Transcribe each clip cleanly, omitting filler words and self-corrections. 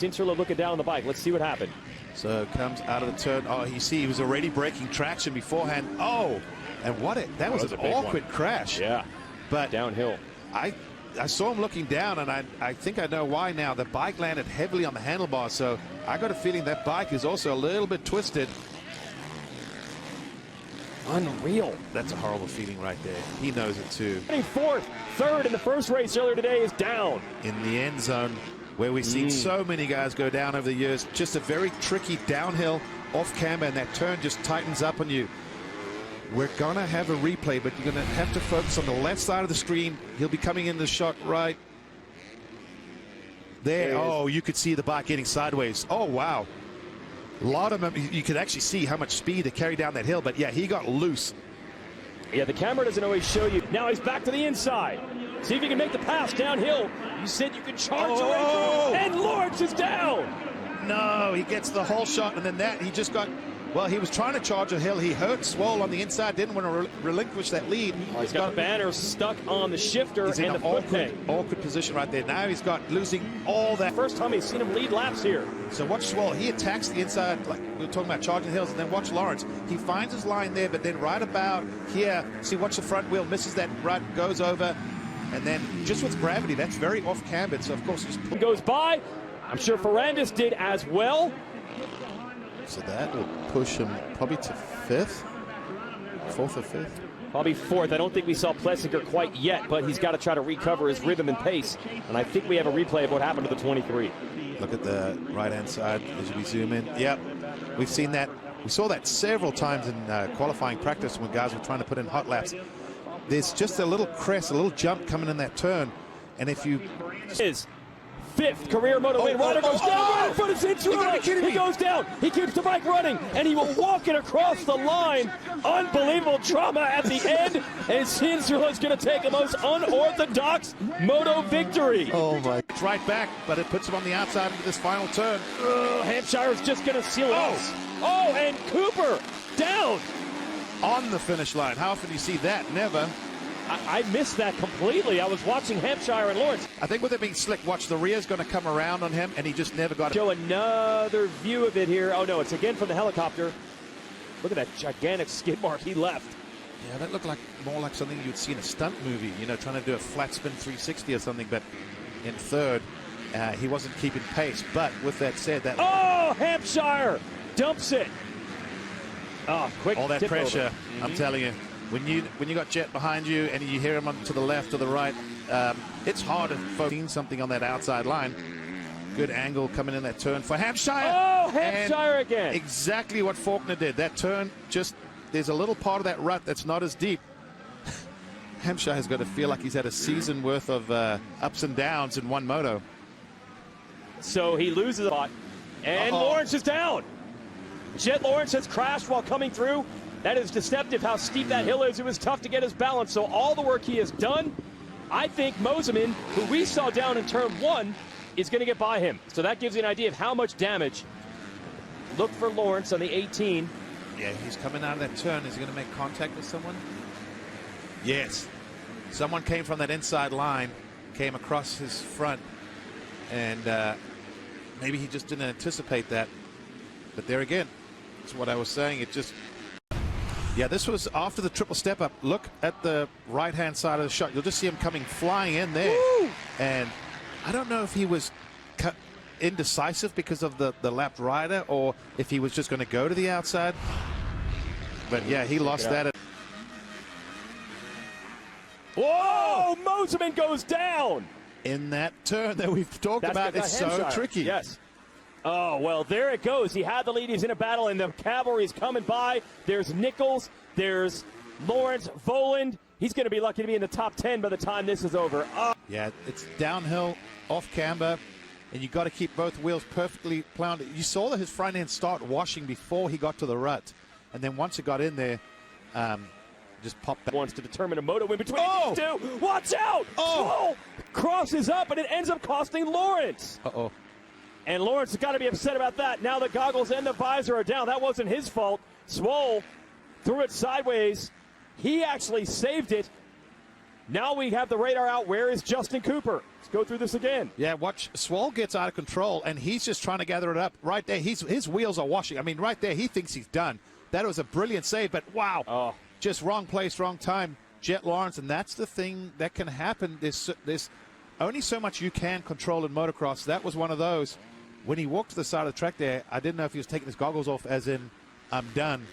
Cincerla looking down on the bike. Let's see what happened. So comes out of the turn. Oh, you see he was already breaking traction beforehand. Oh, and that was an awkward crash. Yeah, but downhill. I saw him looking down, and I think I know why now. The bike landed heavily on the handlebars, so I got a feeling that bike is also a little bit twisted. Unreal. That's a horrible feeling right there. He knows it too. Fourth, third in the first race earlier today is down. In the end zone, where we've seen so many guys go down over the years. Just a very tricky downhill off camber, and that turn just tightens up on you. We're going to have a replay, but you're going to have to focus on the left side of the screen. He'll be coming in the shot right there. Oh, you could see the bike getting sideways. Oh, wow. A lot of them, you could actually see how much speed to carry down that hill, but yeah, he got loose. Yeah, the camera doesn't always show you. Now he's back to the inside. See if he can make the pass downhill. You said you could charge away, and Lawrence is down. No, he gets the whole shot, and then he just got, well, he was trying to charge a hill. He hurt Swole on the inside, didn't want to relinquish that lead. Oh, he's got the banner stuck on the shifter and the foot peg. Awkward position right there. Now he's got losing all that. First time he's seen him lead laps here. So watch Swole. He attacks the inside, like we were talking about charging hills, and then watch Lawrence. He finds his line there, but then right about here, see, watch the front wheel, misses that rut, goes over, and then just with gravity, that's very off-cambered. So of course, just goes by. I'm sure Ferrandis did as well. So that will push him probably to fifth, fourth or fifth. Probably fourth. I don't think we saw Plessinger quite yet, but he's got to try to recover his rhythm and pace. And I think we have a replay of what happened to the 23. Look at the right-hand side as we zoom in. Yep, we've seen that. We saw that several times in qualifying practice when guys were trying to put in hot laps. There's just a little crest, a little jump coming in that turn. And if you... His fifth career moto win. Ryder goes down right in front of Cincerla. He goes down. He keeps the bike running, and he will walk it across the line. Unbelievable drama at the end, and Cincerla is going to take a most unorthodox moto victory. Oh my! It's right back, but it puts him on the outside of this final turn. Hampshire is just going to seal it out. Oh, and Cooper down on the finish line. How often do you see that? Never. I missed that completely. I was watching Hampshire and Lawrence. I think with it being slick, watch, the rear's going to come around on him, and he just never got it. Show another view of it here. Oh, no, it's again from the helicopter. Look at that gigantic skid mark he left. Yeah, that looked like more like something you'd see in a stunt movie, you know, trying to do a flat spin 360 or something, but in third, he wasn't keeping pace. But with that said, that... Oh, Hampshire dumps it. Oh, quick all that pressure, I'm telling you. When you got Jet behind you and you hear him on to the left or the right, it's hard to focus something on that outside line. Good angle coming in that turn for Hampshire. Oh, Hampshire again. Exactly what Faulkner did. That turn, just there's a little part of that rut that's not as deep. Hampshire has got to feel like he's had a season worth of ups and downs in one moto. So he loses a lot, and Lawrence is down. Jet Lawrence has crashed while coming through. That is deceptive how steep that hill is. It was tough to get his balance. So all the work he has done, I think Moseman, who we saw down in turn one, is going to get by him. So that gives you an idea of how much damage. Look for Lawrence on the 18. Yeah, he's coming out of that turn. Is he going to make contact with someone? Yes. Someone came from that inside line, came across his front, and maybe he just didn't anticipate that. But there again, that's what I was saying. It just... Yeah, this was after the triple step up. Look at the right-hand side of the shot. You'll just see him coming flying in there. Woo! And I don't know if he was indecisive because of the lapped rider or if he was just going to go to the outside. But yeah, he lost that. Whoa! Moseman goes down! In that turn that we've talked about, it's so tricky. Yes. Oh, well, there it goes. He had the lead. He's in a battle, and the cavalry's coming by. There's Nichols. There's Lawrence. Voland. He's going to be lucky to be in the top 10 by the time this is over. Oh. Yeah, it's downhill, off camber, and you've got to keep both wheels perfectly plowed. You saw that his front end start washing before he got to the rut, and then once it got in there, just popped back. Wants to determine a moto win between these two. Watch out! Oh! Crosses up, and it ends up costing Lawrence. Uh-oh. And Lawrence has got to be upset about that. Now the goggles and the visor are down. That wasn't his fault. Swole threw it sideways. He actually saved it. Now we have the radar out. Where is Justin Cooper? Let's go through this again. Yeah, watch. Swole gets out of control, and he's just trying to gather it up. Right there, his wheels are washing. I mean, right there, he thinks he's done. That was a brilliant save, but wow. Just wrong place, wrong time. Jet Lawrence, and that's the thing that can happen. There's only so much you can control in motocross. That was one of those. When he walked to the side of the track there, I didn't know if he was taking his goggles off as in, I'm done.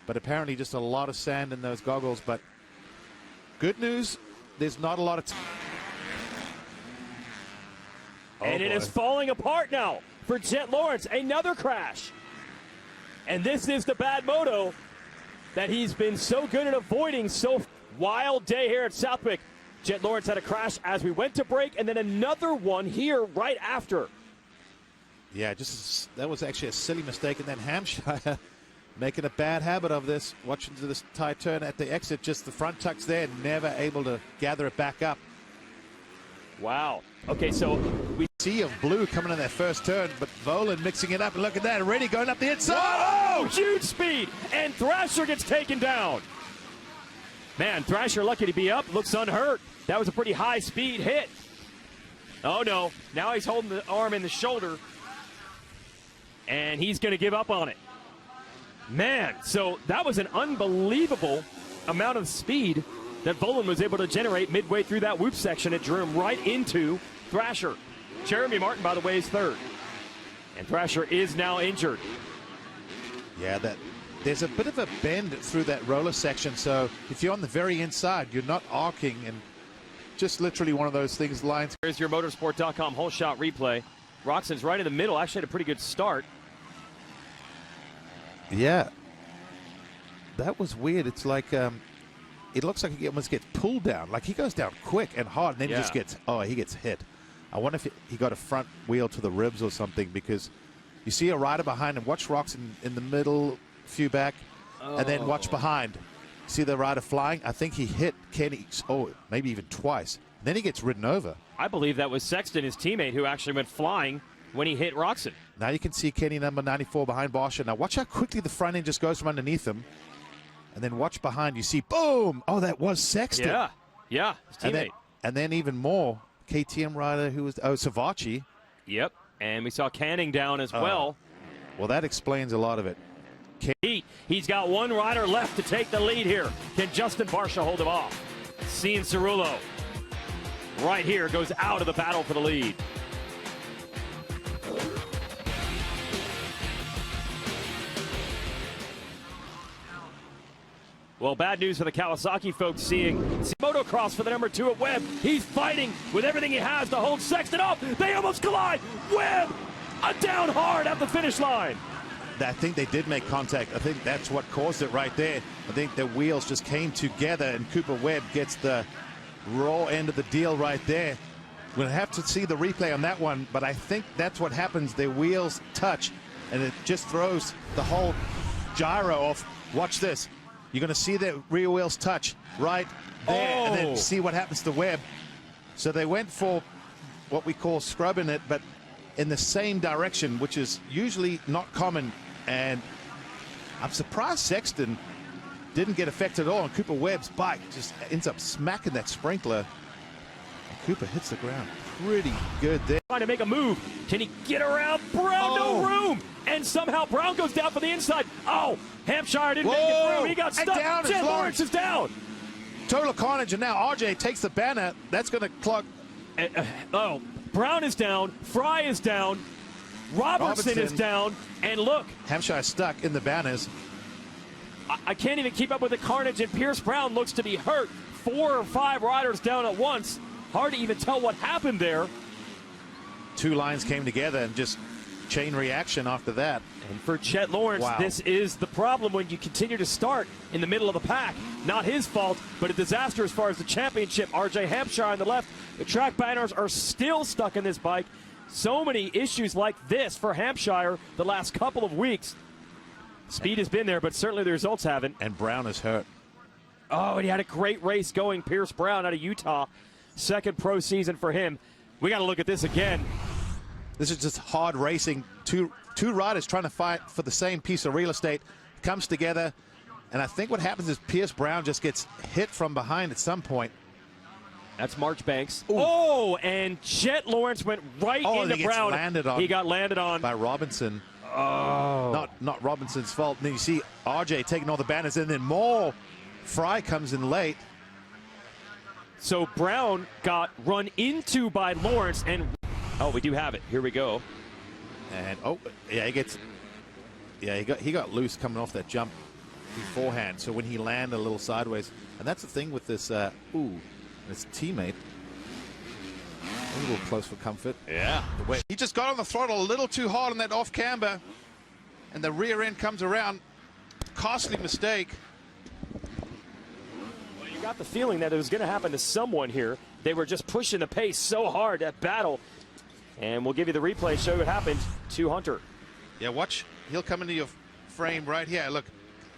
But apparently just a lot of sand in those goggles. But good news, there's not a lot of and it is falling apart now for Jet Lawrence. Another crash. And this is the bad moto that he's been so good at avoiding. So wild day here at Southwick. Jet Lawrence had a crash as we went to break, and then another one here right after. Yeah, that was actually a silly mistake. And then Hampshire making a bad habit of this, watching to this tight turn at the exit, just the front tucks there, never able to gather it back up. Wow. Okay, so we see of blue coming in that first turn, but Volan mixing it up, and look at that, already going up the inside. Whoa! Huge speed, and Thrasher gets taken down. Man, Thrasher lucky to be up, looks unhurt. That was a pretty high speed hit. Oh no, now he's holding the arm in the shoulder, and he's going to give up on it. Man, so that was an unbelievable amount of speed that Volan was able to generate midway through that whoop section. It drew him right into Thrasher. Jeremy Martin, by the way, is third. And Thrasher is now injured. Yeah, there's a bit of a bend through that roller section, so if you're on the very inside, you're not arcing, and just literally one of those things, lines. Here's your motorsport.com whole shot replay. Roxon's right in the middle, actually had a pretty good start. Yeah, that was weird. It's like it looks like he almost gets pulled down. Like he goes down quick and hard, and then he just gets he gets hit. I wonder if he got a front wheel to the ribs or something, because you see a rider behind him. Watch Roxon in the middle, few back, and then watch behind. See the rider flying? I think he hit Kenny, maybe even twice. Then he gets ridden over. I believe that was Sexton, his teammate, who actually went flying when he hit Roxon. Now you can see Kenny number 94 behind Barsha. Now watch how quickly the front end just goes from underneath him. And then watch behind, you see, boom! Oh, that was Sexton. Yeah, his teammate. And then even more, KTM rider who was, Savachi. Yep, and we saw Canning down as well. Well, that explains a lot of it. He's got one rider left to take the lead here. Can Justin Barsha hold him off? Cian Cerullo right here goes out of the battle for the lead. Well, bad news for the Kawasaki folks seeing Motocross for the number 2 at Webb. He's fighting with everything he has to hold Sexton off. They almost collide. Webb down hard at the finish line. I think they did make contact. I think that's what caused it right there. I think the wheels just came together, and Cooper Webb gets the raw end of the deal right there. We'll have to see the replay on that one, but I think that's what happens. Their wheels touch, and it just throws the whole gyro off. Watch this. You're going to see their rear wheels touch right there, and then see what happens to Webb. So they went for what we call scrubbing it, but in the same direction, which is usually not common. And I'm surprised Sexton didn't get affected at all, and Cooper Webb's bike just ends up smacking that sprinkler. And Cooper hits the ground pretty good there. Trying to make a move. Can he get around Brown? No room. And somehow Brown goes down for the inside. Hampshire didn't make it through. He got stuck. Jet Lawrence is down. Total carnage, and now RJ takes the banner. That's going to clog. Brown is down. Fry is down. Robertson is down. And look. Hampshire stuck in the banners. I can't even keep up with the carnage, and Pierce Brown looks to be hurt. 4 or 5 riders down at once. Hard to even tell what happened there. 2 lines came together and just chain reaction after that. And for Jet Lawrence, this is the problem when you continue to start in the middle of the pack. Not his fault, but a disaster as far as the championship. RJ Hampshire on the left. The track banners are still stuck in this bike. So many issues like this for Hampshire the last couple of weeks. Speed has been there, but certainly the results haven't. And Brown is hurt. And he had a great race going. Pierce Brown out of Utah. Second pro season for him. We got to look at this again. This is just hard racing. Two riders trying to fight for the same piece of real estate. Comes together, and I think what happens is Pierce Brown just gets hit from behind at some point. That's Marchbanks. Ooh. Oh, and Jet Lawrence went right into Brown. He got landed on by Robinson. Oh. Not Robinson's fault. And then you see RJ taking all the banners, and then more. Fry comes in late. So Brown got run into by Lawrence, and oh, we do have it. Here we go. And oh, yeah, he got loose coming off that jump beforehand. So when he landed a little sideways, and that's the thing with this his teammate, a little close for comfort. Yeah. He just got on the throttle a little too hard on that off camber, and the rear end comes around. Costly mistake. Well, you got the feeling that it was going to happen to someone here. They were just pushing the pace so hard, that battle. And we'll give you the replay, show you what happened to Hunter. Yeah, watch. He'll come into your frame right here. Look,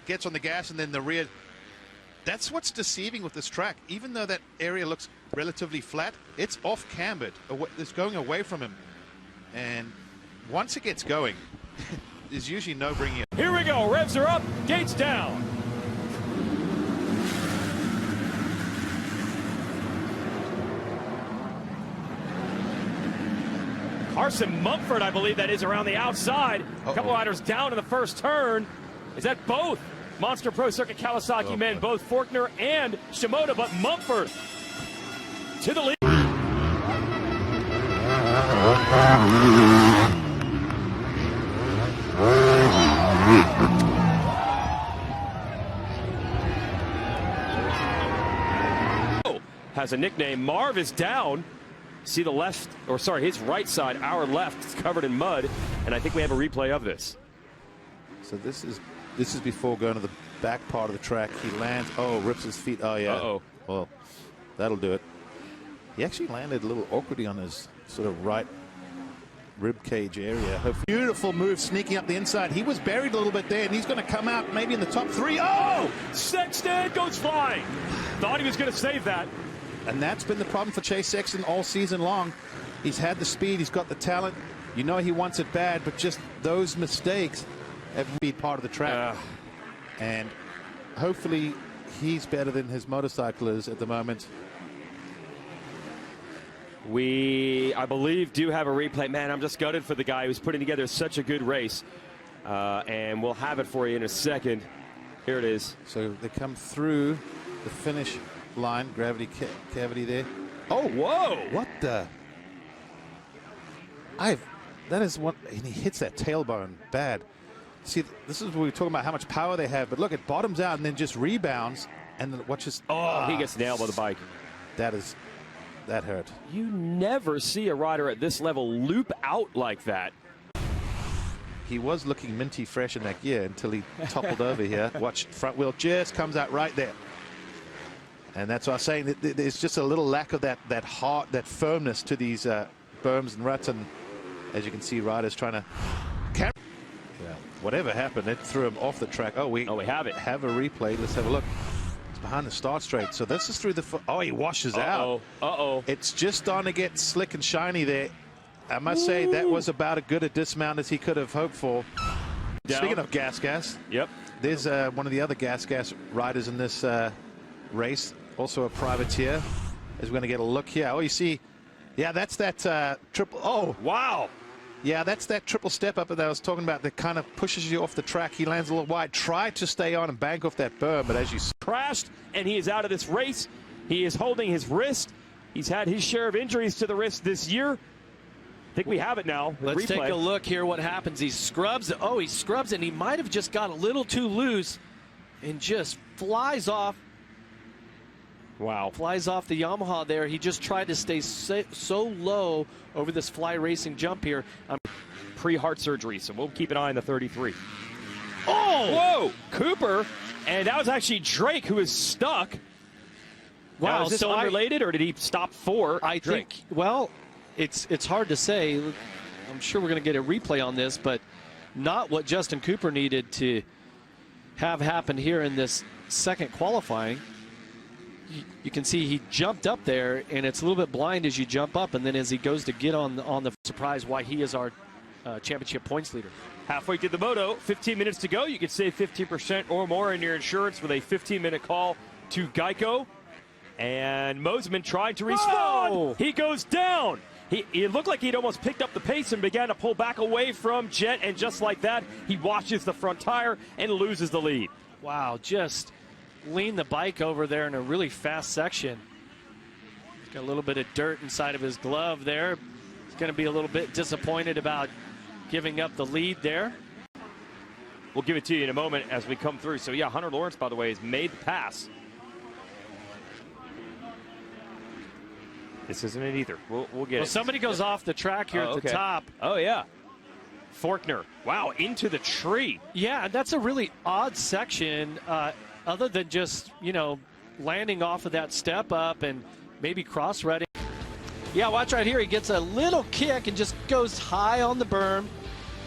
gets on the gas, and then the rear. That's what's deceiving with this track. Even though that area looks relatively flat, it's off cambered. It's going away from him. And once it gets going, there's usually no bringing it. Here we go. Revs are up. Gates down. Carson Mumford, I believe that is, around the outside. A couple riders down in the first turn. Is that both Monster Pro Circuit Kawasaki men, both Forkner and Shimoda, but Mumford to the lead. Has a nickname. Marv is down. See the left, or sorry, his right side, our left, is covered in mud, and I think we have a replay of this. So this is before going to the back part of the track. He lands. Oh, rips his feet. Oh yeah. Uh-oh. Well, that'll do it. He actually landed a little awkwardly on his sort of right rib cage area. Beautiful move, sneaking up the inside. He was buried a little bit there, and he's going to come out maybe in the top three. Oh! Sexton goes flying. Thought he was going to save that. And that's been the problem for Chase Sexton all season long. He's had the speed, he's got the talent. You know he wants it bad, but just those mistakes have been part of the track. And hopefully he's better than his motorcycle is at the moment. We, I believe, do have a replay. Man, I'm just gutted for the guy who's putting together such a good race. And we'll have it for you in a second. Here it is. So they come through the finish line, gravity cavity there. Oh, whoa! What the? That is one, and he hits that tailbone bad. See, this is what we were talking about, how much power they have, but look, it bottoms out and then just rebounds, and then watches. Oh, he gets nailed by the bike. That hurt. You never see a rider at this level loop out like that. He was looking minty fresh in that gear until he toppled over here. Watch, front wheel just comes out right there. And that's what I was saying. There's just a little lack of that heart, that firmness to these berms and ruts. And as you can see, riders trying to. Yeah, whatever happened, it threw him off the track. Oh, we have it. Have a replay. Let's have a look. It's behind the start straight. So this is through the. Oh, he washes out. It's just starting to get slick and shiny there. I must say that was about as good a dismount as he could have hoped for. Down. Speaking of gas. Yep. There's one of the other gas riders in this race. Also a privateer, as we're going to get a look here. Oh, you see, yeah, that's that triple. Oh, wow. Yeah, that's that triple step up that I was talking about that kind of pushes you off the track. He lands a little wide. Tried to stay on and bank off that berm, but as you crashed, and he is out of this race. He is holding his wrist. He's had his share of injuries to the wrist this year. I think we have it now. Let's take a look here what happens. He scrubs. Oh, he scrubs, and he might have just got a little too loose and just flies off. Wow. Flies off the Yamaha there. He just tried to stay so low over this fly racing jump here. Pre-heart surgery, so we'll keep an eye on the 33. Oh! Whoa! Cooper, and that was actually Drake who is stuck. Wow, now, is this unrelated, or did he stop for I Drake? think, well, it's hard to say. I'm sure we're going to get a replay on this, but not what Justin Cooper needed to have happen here in this second qualifying. You can see he jumped up there, and it's a little bit blind as you jump up, and then as he goes to get on the surprise why he is our championship points leader. Halfway through the moto, 15 minutes to go. You can save 15% or more in your insurance with a 15-minute call to Geico. And Mosman tried to respond. Oh! He goes down. It looked like he'd almost picked up the pace and began to pull back away from Jet, and just like that, he washes the front tire and loses the lead. Wow, just leaned the bike over there in a really fast section. He's got a little bit of dirt inside of his glove there. He's going to be a little bit disappointed about giving up the lead there. We'll give it to you in a moment as we come through. So, yeah, Hunter Lawrence, by the way, has made the pass. This isn't it either. We'll get it. Somebody goes off the track here at the top. Oh, yeah. Faulkner. Wow, into the tree. Yeah, that's a really odd section, other than just, you know, landing off of that step up and maybe cross-reading. Yeah, watch right here. He gets a little kick and just goes high on the berm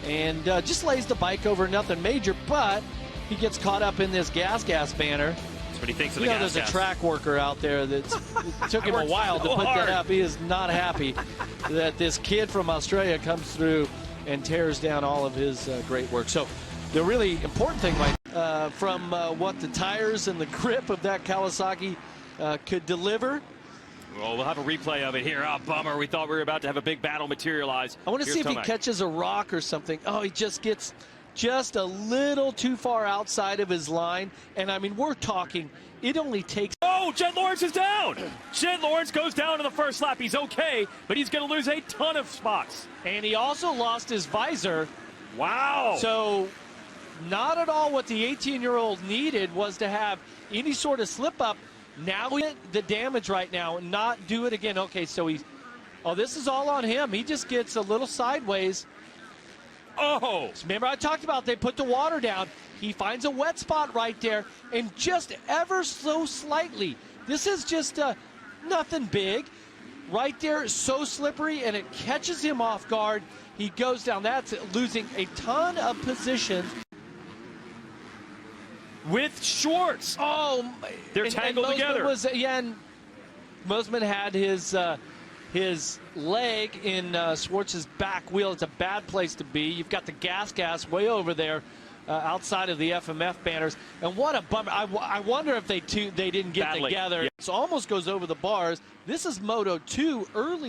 and just lays the bike over, nothing major, but he gets caught up in this gas banner. That's what he thinks of the You know, gas. there's a track worker out there that it took him a while to put that up. He is not happy that this kid from Australia comes through and tears down all of his great work. So the really important thing, Mike, from what the tires and the grip of that Kawasaki could deliver. Well, we'll have a replay of it here. Oh, bummer. We thought we were about to have a big battle materialize. I want to see if he catches a rock or something. Oh, he just gets just a little too far outside of his line. And, I mean, we're talking, it only takes... Oh, Jet Lawrence is down. Jet Lawrence goes down in the first lap. He's okay, but he's going to lose a ton of spots. And he also lost his visor. Wow. So not at all what the 18-year-old needed was to have any sort of slip-up. Now the damage right now, not do it again. Okay, so he's... Oh, this is all on him. He just gets a little sideways. Oh! Remember I talked about they put the water down. He finds a wet spot right there, and just ever so slightly. This is just nothing big. Right there, so slippery, and it catches him off guard. He goes down. That's losing a ton of position. With Schwartz. Oh, they're tangled together. And Mosman had his leg in Schwartz's back wheel. It's a bad place to be. You've got the gas way over there outside of the FMF banners. And what a bummer. I wonder if they didn't get together. Yeah. It almost goes over the bars. This is Moto 2 early.